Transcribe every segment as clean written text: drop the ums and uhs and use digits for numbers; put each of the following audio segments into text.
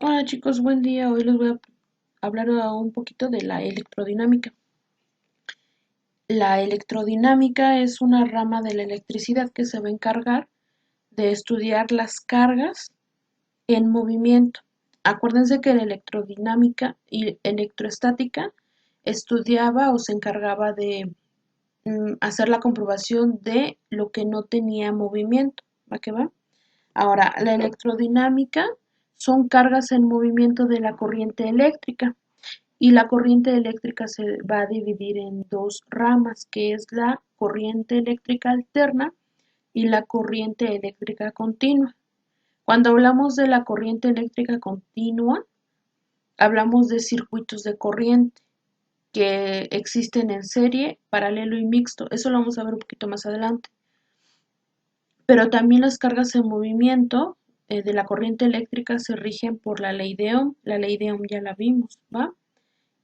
Hola chicos, buen día. Hoy les voy a hablar un poquito de la electrodinámica. La electrodinámica es una rama de la electricidad que se va a encargar de estudiar las cargas en movimiento. Acuérdense que la electrodinámica y electroestática estudiaba o se encargaba de hacer la comprobación de lo que no tenía movimiento. ¿Va que va? Ahora, la electrodinámica son cargas en movimiento de la corriente eléctrica. Y la corriente eléctrica se va a dividir en dos ramas, que es la corriente eléctrica alterna y la corriente eléctrica continua. Cuando hablamos de la corriente eléctrica continua, hablamos de circuitos de corriente que existen en serie, paralelo y mixto. Eso lo vamos a ver un poquito más adelante. Pero también las cargas en movimiento de la corriente eléctrica se rigen por la ley de Ohm. La ley de Ohm ya la vimos, ¿va?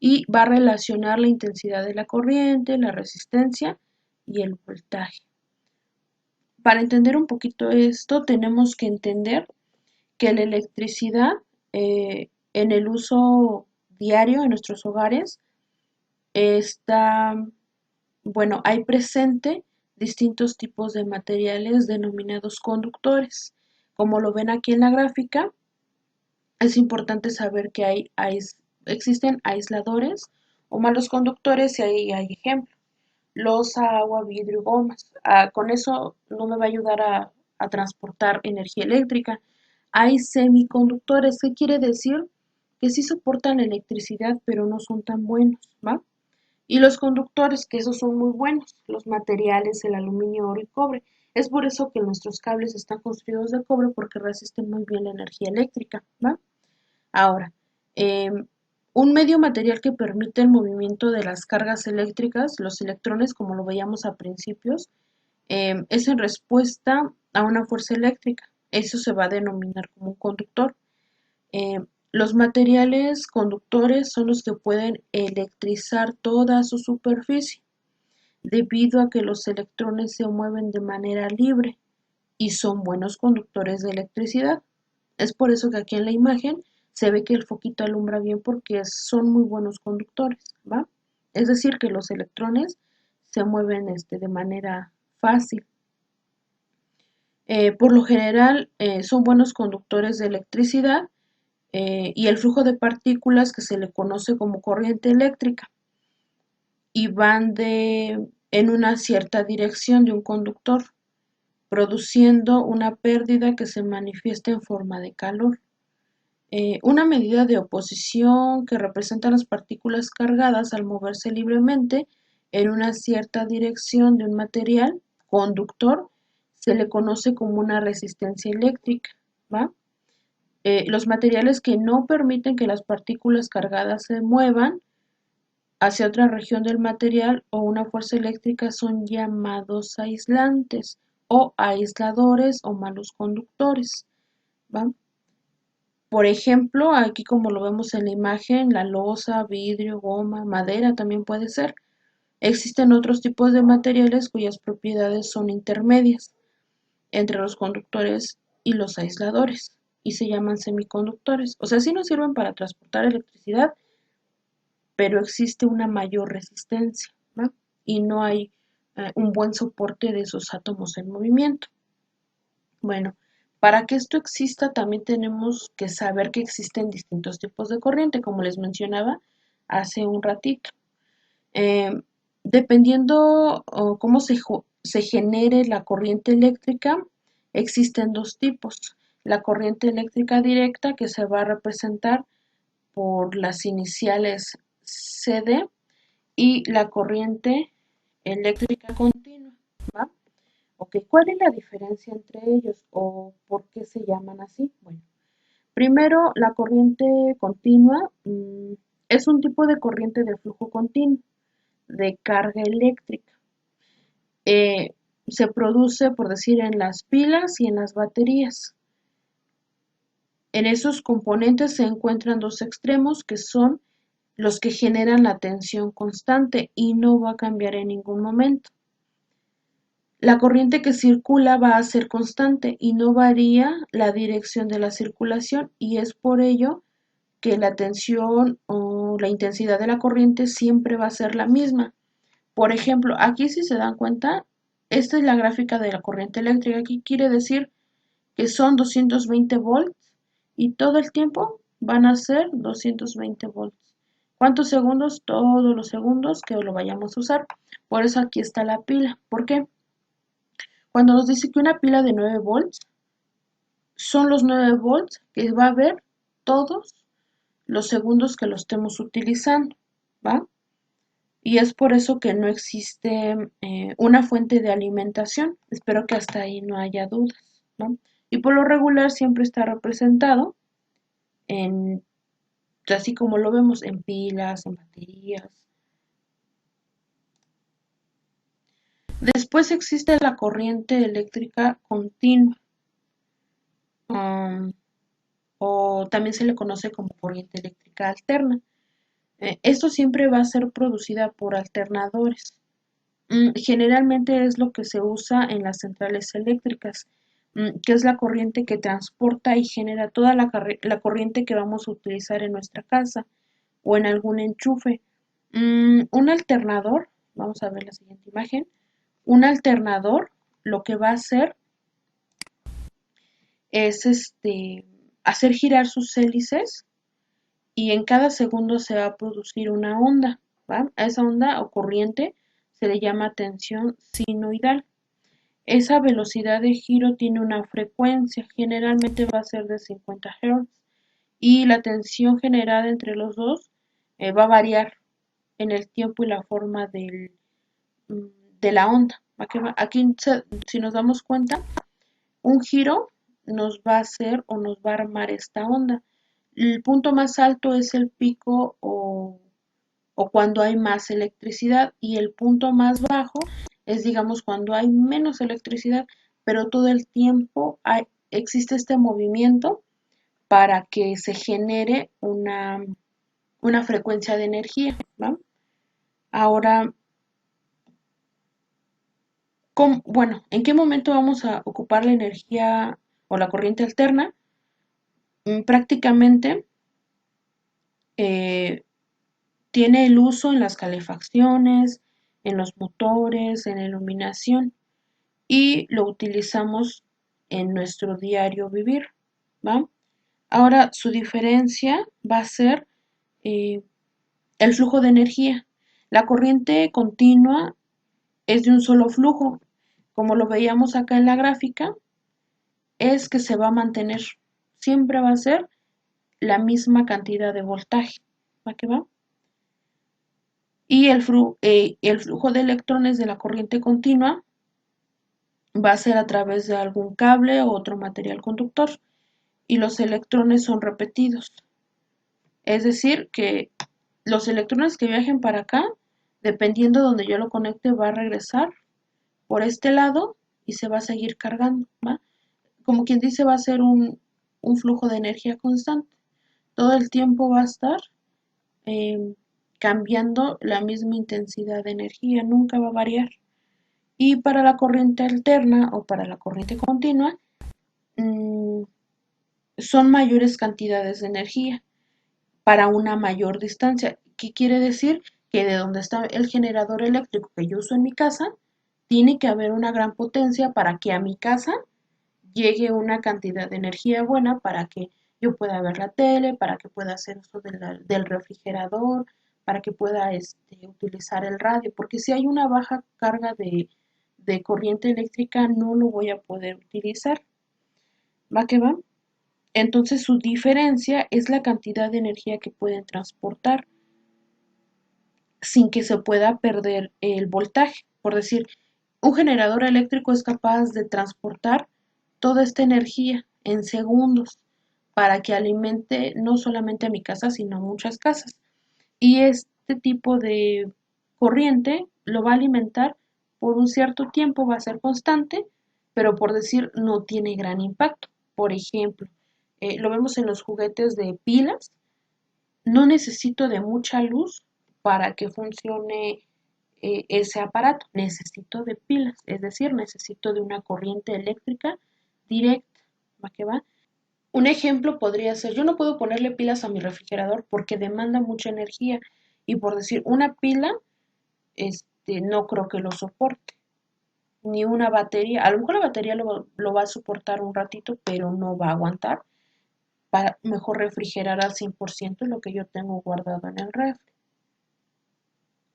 Y va a relacionar la intensidad de la corriente, la resistencia y el voltaje. Para entender un poquito esto, tenemos que entender que la electricidad en el uso diario en nuestros hogares está, bueno, hay presente distintos tipos de materiales denominados conductores. Como lo ven aquí en la gráfica, es importante saber que existen aisladores o malos conductores y ahí hay ejemplos. Losa, agua, vidrio, gomas. Con eso no me va a ayudar a transportar energía eléctrica. Hay semiconductores, ¿qué quiere decir? Que sí soportan la electricidad, pero no son tan buenos, ¿va? Y los conductores, que esos son muy buenos, los materiales, el aluminio, oro y cobre. Es por eso que nuestros cables están construidos de cobre porque resisten muy bien la energía eléctrica, ¿va? Ahora, un medio material que permite el movimiento de las cargas eléctricas, los electrones, como lo veíamos a principios, es en respuesta a una fuerza eléctrica. Eso se va a denominar como un conductor. Los materiales conductores son los que pueden electrizar toda su superficie, debido a que los electrones se mueven de manera libre y son buenos conductores de electricidad. Es por eso que aquí en la imagen se ve que el foquito alumbra bien porque son muy buenos conductores, ¿va? Es decir, que los electrones se mueven de manera fácil. Por lo general son buenos conductores de electricidad y el flujo de partículas que se le conoce como corriente eléctrica y van en una cierta dirección de un conductor, produciendo una pérdida que se manifiesta en forma de calor. Una medida de oposición que representa las partículas cargadas al moverse libremente en una cierta dirección de un material conductor se le conoce como una resistencia eléctrica, ¿va? Los materiales que no permiten que las partículas cargadas se muevan hacia otra región del material o una fuerza eléctrica son llamados aislantes o aisladores o malos conductores, ¿va? Por ejemplo, aquí como lo vemos en la imagen, la losa, vidrio, goma, madera también puede ser. Existen otros tipos de materiales cuyas propiedades son intermedias entre los conductores y los aisladores y se llaman semiconductores. O sea, sí nos sirven para transportar electricidad, pero existe una mayor resistencia, ¿va? Y no hay un buen soporte de esos átomos en movimiento. Bueno, para que esto exista también tenemos que saber que existen distintos tipos de corriente, como les mencionaba hace un ratito. Eh, Dependiendo cómo se genere la corriente eléctrica, existen dos tipos. La corriente eléctrica directa, que se va a representar por las iniciales CD, y la corriente eléctrica continua, ¿va? Ok, ¿cuál es la diferencia entre ellos o por qué se llaman así? Bueno, primero, la corriente continua es un tipo de corriente de flujo continuo de carga eléctrica. Eh, Se produce, por decir, en las pilas y en las baterías. En esos componentes se encuentran dos extremos que son los que generan la tensión constante y no va a cambiar en ningún momento. La corriente que circula va a ser constante y no varía la dirección de la circulación y es por ello que la tensión o la intensidad de la corriente siempre va a ser la misma. Por ejemplo, aquí si se dan cuenta, esta es la gráfica de la corriente eléctrica. Aquí quiere decir que son 220 volts y todo el tiempo van a ser 220 volts. ¿Cuántos segundos? Todos los segundos que lo vayamos a usar. Por eso aquí está la pila. ¿Por qué? Cuando nos dice que una pila de 9 volts son los 9 volts que va a haber todos los segundos que lo estemos utilizando, ¿va? Y es por eso que no existe una fuente de alimentación. Espero que hasta ahí no haya dudas, ¿no? Y por lo regular siempre está representado en, así como lo vemos, en pilas, en baterías. Después existe la corriente eléctrica continua, um, o también se le conoce como corriente eléctrica alterna. Esto siempre va a ser producida por alternadores. Generalmente es lo que se usa en las centrales eléctricas, que es la corriente que transporta y genera toda la corriente que vamos a utilizar en nuestra casa o en algún enchufe. Un alternador, vamos a ver la siguiente imagen, un alternador lo que va a hacer es hacer girar sus hélices y en cada segundo se va a producir una onda, ¿va? A esa onda o corriente se le llama tensión sinoidal. Esa velocidad de giro tiene una frecuencia, generalmente va a ser de 50 Hz, y la tensión generada entre los dos va a variar en el tiempo y la forma mm, de la onda. Aquí, si nos damos cuenta, un giro nos va a hacer o nos va a armar esta onda. El punto más alto es el pico o cuando hay más electricidad y el punto más bajo es, digamos, cuando hay menos electricidad, pero todo el tiempo existe este movimiento para que se genere una frecuencia de energía, ¿va? Ahora, bueno, ¿en qué momento vamos a ocupar la energía o la corriente alterna? Prácticamente eh, tiene el uso en las calefacciones, en los motores, en la iluminación y lo utilizamos en nuestro diario vivir, ¿va? Ahora su diferencia va a ser eh, el flujo de energía. La corriente continua es de un solo flujo, como lo veíamos acá en la gráfica, es que se va a mantener, siempre va a ser la misma cantidad de voltaje, ¿va que va? Y el flujo de electrones de la corriente continua va a ser a través de algún cable o otro material conductor y los electrones son repetidos. Es decir, que los electrones que viajen para acá, dependiendo de donde yo lo conecte, va a regresar por este lado y se va a seguir cargando, ¿va? Como quien dice, va a ser un flujo de energía constante. Todo el tiempo va a estar eh, cambiando la misma intensidad de energía, nunca va a variar. Y para la corriente alterna o para la corriente continua, mmm, son mayores cantidades de energía para una mayor distancia. ¿Qué quiere decir? Que de donde está el generador eléctrico que yo uso en mi casa, tiene que haber una gran potencia para que a mi casa llegue una cantidad de energía buena para que yo pueda ver la tele, para que pueda hacer uso del refrigerador, para que pueda utilizar el radio, porque si hay una baja carga de corriente eléctrica no lo voy a poder utilizar. ¿Va que va? Entonces su diferencia es la cantidad de energía que pueden transportar sin que se pueda perder el voltaje. Por decir, un generador eléctrico es capaz de transportar toda esta energía en segundos para que alimente no solamente a mi casa, sino a muchas casas. Y este tipo de corriente lo va a alimentar por un cierto tiempo, va a ser constante, pero por decir no tiene gran impacto. Por ejemplo, lo vemos en los juguetes de pilas, no necesito de mucha luz para que funcione ese aparato, necesito de pilas, es decir, necesito de una corriente eléctrica directa, ¿va que va? Un ejemplo podría ser, yo no puedo ponerle pilas a mi refrigerador porque demanda mucha energía y por decir una pila, no creo que lo soporte, ni una batería. A lo mejor la batería lo va a soportar un ratito, pero no va a aguantar. Para mejor refrigerar al 100% lo que yo tengo guardado en el refri.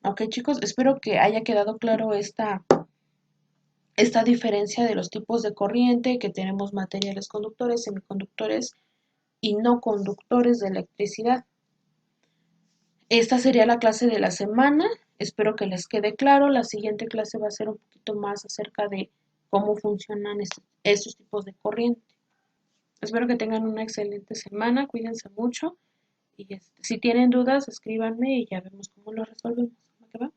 Ok, chicos, espero que haya quedado claro esta diferencia de los tipos de corriente, que tenemos materiales conductores, semiconductores y no conductores de electricidad. Esta sería la clase de la semana. Espero que les quede claro. La siguiente clase va a ser un poquito más acerca de cómo funcionan estos tipos de corriente. Espero que tengan una excelente semana. Cuídense mucho. Y si tienen dudas, escríbanme y ya vemos cómo lo resolvemos. ¿Va que va?